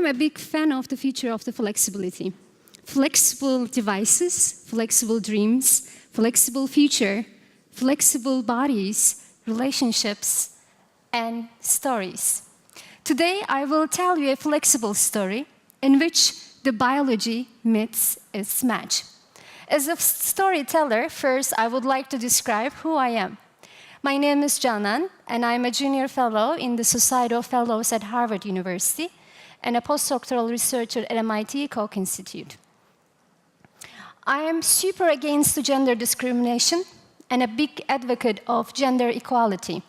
I'm a big fan of the future of the flexibility. Flexible devices, flexible dreams, flexible future, flexible bodies, relationships, and stories. Today, I will tell you a flexible story in which the biology meets its match. As a storyteller, first I would like to describe who I am. My name is Canan, and I'm a junior fellow in the Society of Fellows at Harvard University and a postdoctoral researcher at MIT Koch Institute. I am super against gender discrimination and a big advocate of gender equality.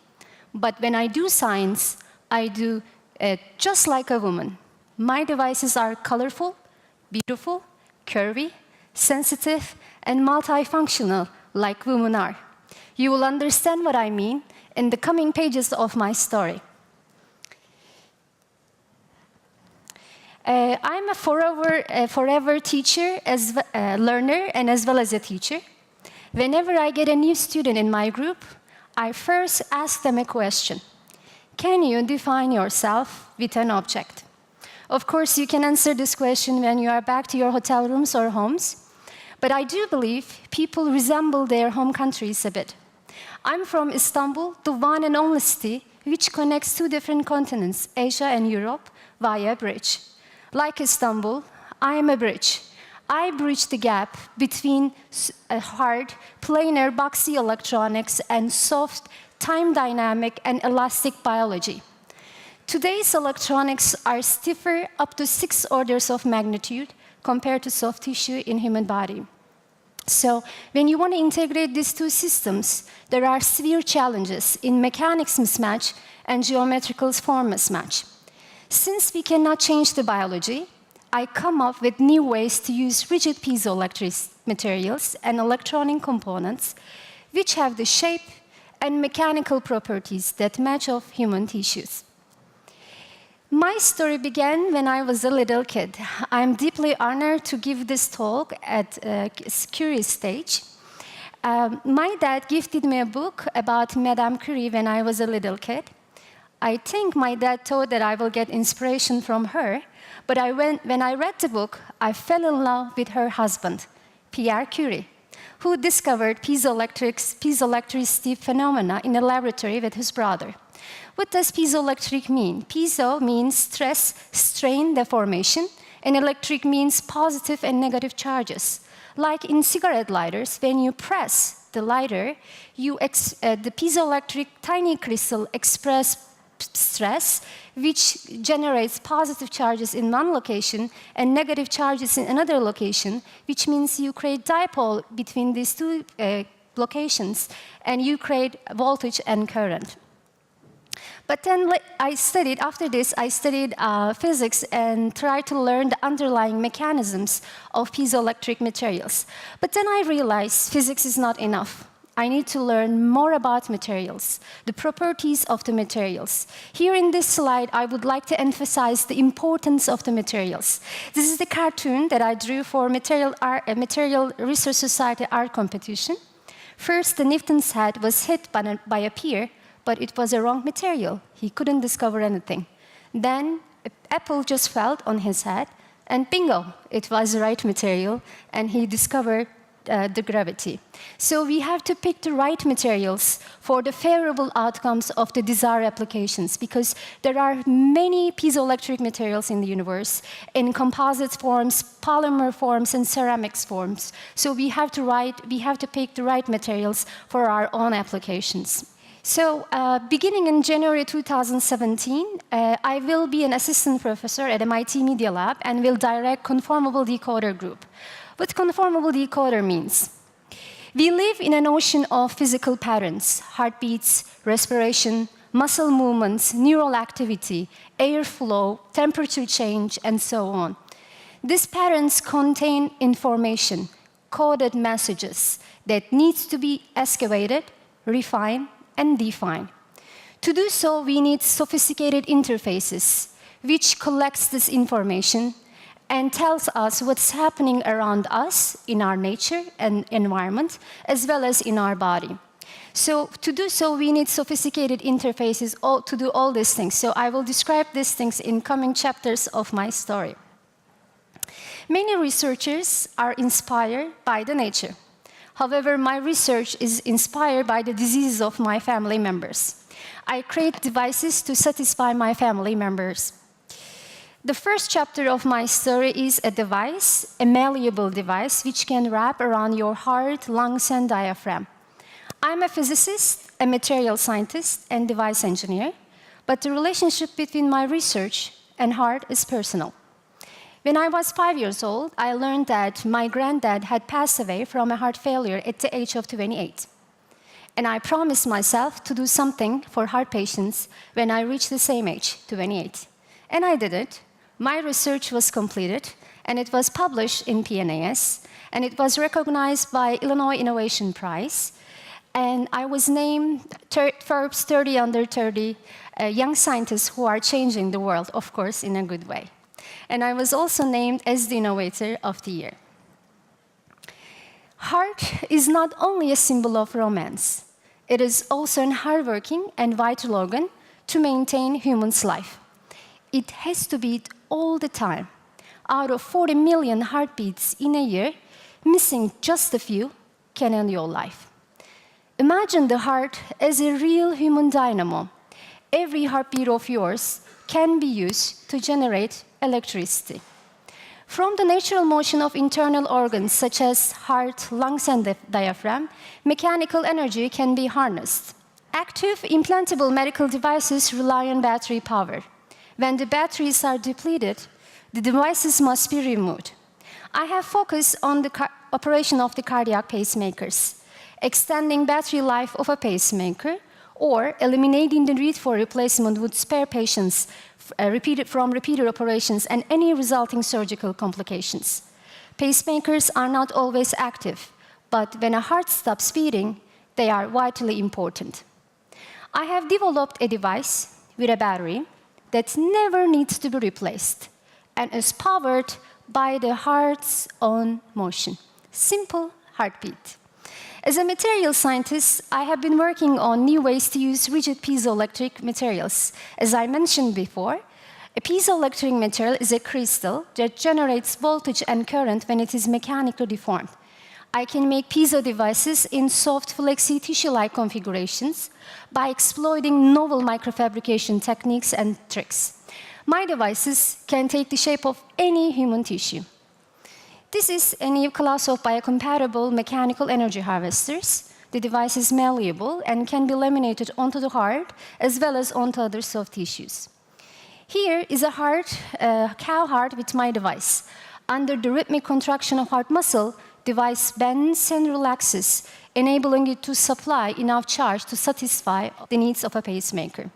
But when I do science, I do it just like a woman. My devices are colorful, beautiful, curvy, sensitive, and multifunctional like women are. You will understand what I mean in the coming pages of my story. I'm a forever teacher, learner, and as well as a teacher. Whenever I get a new student in my group, I first ask them a question. Can you define yourself with an object? Of course, you can answer this question when you are back to your hotel rooms or homes. But I do believe people resemble their home countries a bit. I'm from Istanbul, the one and only city which connects two different continents, Asia and Europe, via a bridge. Like Istanbul, I am a bridge. I bridge the gap between hard, planar, boxy electronics and soft, time dynamic and elastic biology. Today's electronics are stiffer up to 6 orders of magnitude compared to soft tissue in human body. So when you want to integrate these two systems, there are severe challenges in mechanics mismatch and geometrical form mismatch. Since we cannot change the biology, I come up with new ways to use rigid piezoelectric materials and electronic components which have the shape and mechanical properties that match of human tissues. My story began when I was a little kid. I'm deeply honored to give this talk at a Curie stage. My dad gifted me a book about Madame Curie when I was a little kid. I think my dad thought that I will get inspiration from her, but when I read the book, I fell in love with her husband, Pierre Curie, who discovered piezoelectricity phenomena in a laboratory with his brother. What does piezoelectric mean? Piezo means stress, strain, deformation, and electric means positive and negative charges. Like in cigarette lighters, when you press the lighter, the piezoelectric tiny crystal express stress, which generates positive charges in one location and negative charges in another location, which means you create dipole between these two locations, and you create voltage and current. But then after this, I studied physics and tried to learn the underlying mechanisms of piezoelectric materials. But then I realized physics is not enough. I need to learn more about materials, the properties of the materials. Here in this slide, I would like to emphasize the importance of the materials. This is the cartoon that I drew for Material Research Society art competition. First, the Newton's head was hit by a peer, but it was a wrong material. He couldn't discover anything. Then an apple just fell on his head, and bingo, it was the right material, and he discovered the gravity. So we have to pick the right materials for the favorable outcomes of the desired applications, because there are many piezoelectric materials in the universe, in composite forms, polymer forms, and ceramics forms. So we have to pick the right materials for our own applications. So beginning in January 2017, I will be an assistant professor at MIT Media Lab and will direct Conformable Decoder Group. What conformable decoder means? We live in an ocean of physical patterns, heartbeats, respiration, muscle movements, neural activity, airflow, temperature change, and so on. These patterns contain information, coded messages that needs to be excavated, refined, and defined. To do so, we need sophisticated interfaces, which collects this information and tells us what's happening around us in our nature and environment, as well as in our body. So to do so, we need sophisticated interfaces to do all these things. So I will describe these things in coming chapters of my story. Many researchers are inspired by the nature. However, my research is inspired by the diseases of my family members. I create devices to satisfy my family members. The first chapter of my story is a device, a malleable device, which can wrap around your heart, lungs, and diaphragm. I'm a physicist, a material scientist, and device engineer, but the relationship between my research and heart is personal. When I was 5 years old, I learned that my granddad had passed away from a heart failure at the age of 28. And I promised myself to do something for heart patients when I reached the same age, 28. And I did it. My research was completed, and it was published in PNAS, and it was recognized by Illinois Innovation Prize. And I was named Forbes 30 under 30 young scientists who are changing the world, of course, in a good way. And I was also named as the Innovator of the Year. Heart is not only a symbol of romance. It is also a hardworking and vital organ to maintain human's life. It has to beat all the time. Out of 40 million heartbeats in a year, missing just a few can end your life. Imagine the heart as a real human dynamo. Every heartbeat of yours can be used to generate electricity. From the natural motion of internal organs such as heart, lungs, and diaphragm, mechanical energy can be harnessed. Active implantable medical devices rely on battery power. When the batteries are depleted, the devices must be removed. I have focused on the operation of the cardiac pacemakers, extending battery life of a pacemaker, or eliminating the need for replacement would spare patients from repeated operations and any resulting surgical complications. Pacemakers are not always active, but when a heart stops beating, they are vitally important. I have developed a device with a battery that never needs to be replaced and is powered by the heart's own motion. Simple heartbeat. As a material scientist, I have been working on new ways to use rigid piezoelectric materials. As I mentioned before, a piezoelectric material is a crystal that generates voltage and current when it is mechanically deformed. I can make piezo devices in soft, flexy, tissue-like configurations by exploiting novel microfabrication techniques and tricks. My devices can take the shape of any human tissue. This is a new class of biocompatible mechanical energy harvesters. The device is malleable and can be laminated onto the heart as well as onto other soft tissues. Here is a cow heart with my device. Under the rhythmic contraction of heart muscle, device bends and relaxes, enabling it to supply enough charge to satisfy the needs of a pacemaker.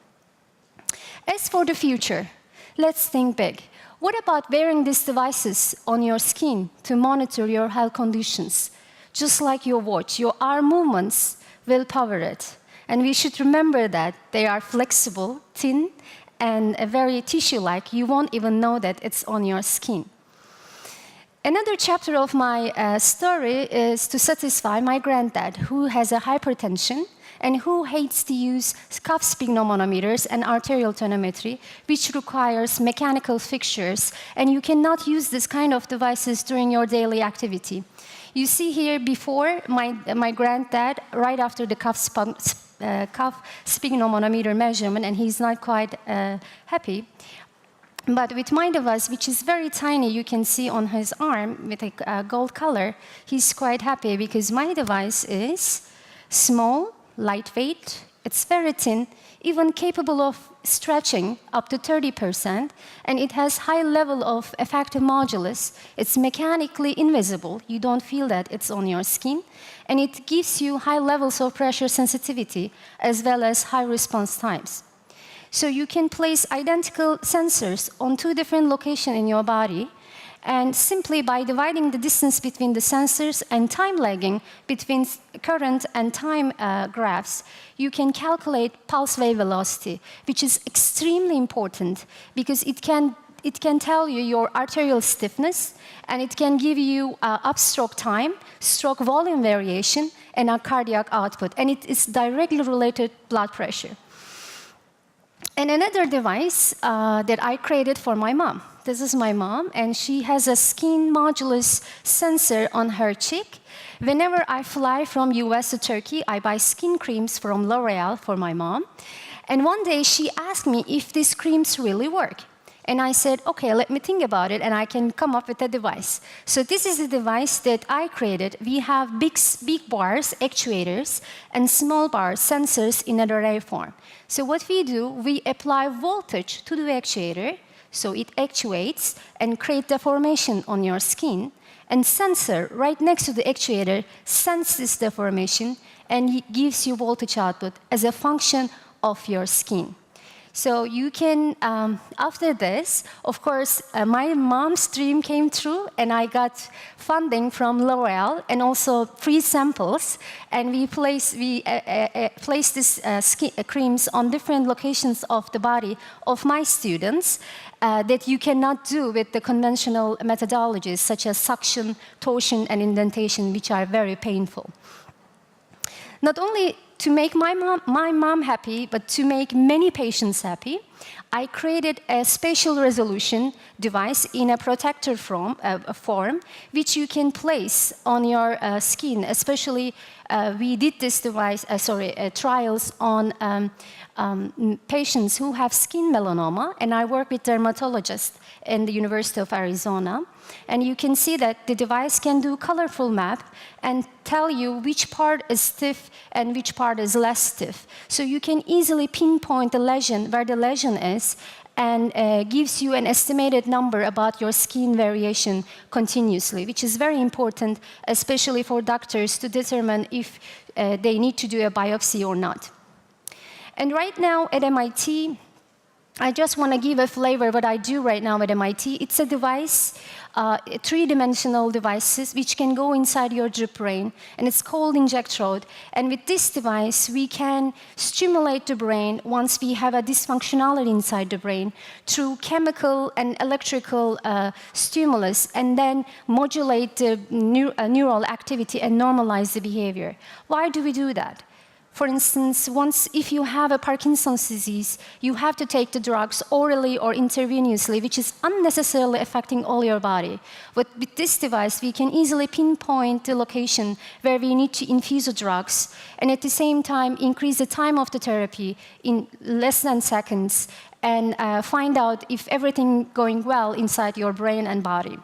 As for the future, let's think big. What about wearing these devices on your skin to monitor your health conditions? Just like your watch, your arm movements will power it. And we should remember that they are flexible, thin, and very tissue-like. You won't even know that it's on your skin. Another chapter of my story is to satisfy my granddad, who has a hypertension and who hates to use cuff sphygmomanometers and arterial tonometry, which requires mechanical fixtures, and you cannot use this kind of devices during your daily activity. You see here before my granddad, right after the cuff sphygmomanometer measurement, and he's not quite happy. But with my device, which is very tiny, you can see on his arm with a gold color, he's quite happy because my device is small, lightweight, it's very thin, even capable of stretching up to 30%, and it has high level of effective modulus. It's mechanically invisible. You don't feel that it's on your skin, and it gives you high levels of pressure sensitivity as well as high response times. So you can place identical sensors on two different locations in your body, and simply by dividing the distance between the sensors and time lagging between current and time graphs, you can calculate pulse wave velocity, which is extremely important because it can tell you your arterial stiffness, and it can give you upstroke time, stroke volume variation, and a cardiac output. And it is directly related to blood pressure. And another device that I created for my mom. This is my mom, and she has a skin modulus sensor on her cheek. Whenever I fly from US to Turkey, I buy skin creams from L'Oreal for my mom. And one day she asked me if these creams really work. And I said, okay, let me think about it, and I can come up with a device. So this is a device that I created. We have big bars, actuators, and small bars, sensors in an array form. So what we do, we apply voltage to the actuator, so it actuates and creates deformation on your skin. And sensor right next to the actuator senses deformation and gives you voltage output as a function of your skin. So you can, after this, of course, my mom's dream came true, and I got funding from L'Oreal and also free samples. And we place these creams on different locations of the body of my students that you cannot do with the conventional methodologies, such as suction, torsion, and indentation, which are very painful. Not only to make my mom happy, but to make many patients happy, I created a spatial resolution device in a protector form, which you can place on your skin. Especially, we did this device, trials on patients who have skin melanoma, and I work with dermatologists in the University of Arizona. And you can see that the device can do colorful map and tell you which part is stiff and which part is less stiff. So you can easily pinpoint the lesion, where the lesion is, and gives you an estimated number about your skin variation continuously, which is very important, especially for doctors to determine if they need to do a biopsy or not. And right now at MIT, I just want to give a flavor of what I do right now at MIT. It's a device, three-dimensional devices, which can go inside your drip brain, and it's called injectrode. And with this device, we can stimulate the brain once we have a dysfunctionality inside the brain through chemical and electrical stimulus, and then modulate the neural activity and normalize the behavior. Why do we do that? For instance, if you have a Parkinson's disease, you have to take the drugs orally or intravenously, which is unnecessarily affecting all your body. But with this device, we can easily pinpoint the location where we need to infuse the drugs, and at the same time, increase the time of the therapy in less than seconds, and find out if everything going well inside your brain and body.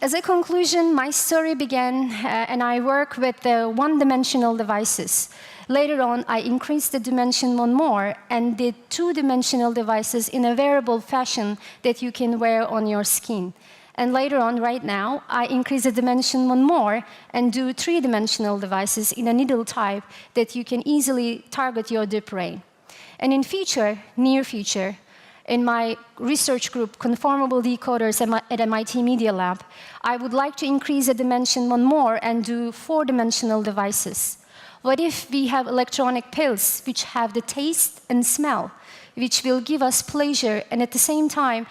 As a conclusion, my story began, and I work with the one-dimensional devices. Later on, I increased the dimension one more and did two-dimensional devices in a wearable fashion that you can wear on your skin. And later on, right now, I increase the dimension one more and do three-dimensional devices in a needle type that you can easily target your deep brain. And in near future, in my research group, Conformable Decoders at MIT Media Lab, I would like to increase the dimension one more and do four-dimensional devices. What if we have electronic pills which have the taste and smell, which will give us pleasure, and at the same time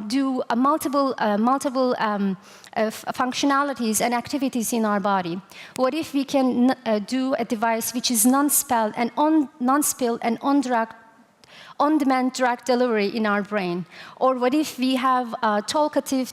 do multiple functionalities and activities in our body? What if we can do a device which is non-spelled and non-spilled and on-demand drug delivery in our brain? Or what if we have talkative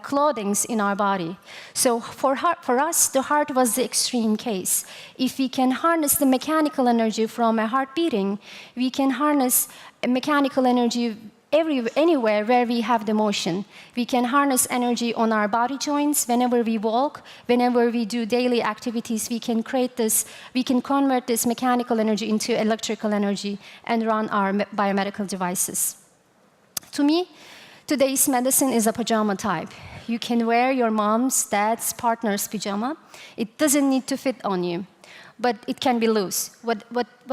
clothing in our body? So for us, the heart was the extreme case. If we can harness the mechanical energy from a heart beating, we can harness mechanical energy anywhere where we have the motion. We can harness energy on our body joints whenever we walk, whenever we do daily activities. We can convert this mechanical energy into electrical energy and run our biomedical devices. To me, today's medicine is a pajama type. You can wear your mom's, dad's, partner's pajama. It doesn't need to fit on you, but it can be loose. What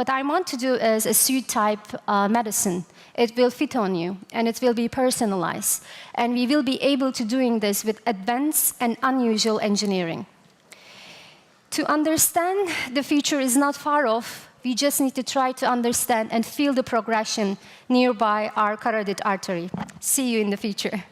I want to do is a suit type medicine. It will fit on you, and it will be personalized. And we will be able to doing this with advanced and unusual engineering. To understand the future is not far off. We just need to try to understand and feel the progression nearby our carotid artery. See you in the future.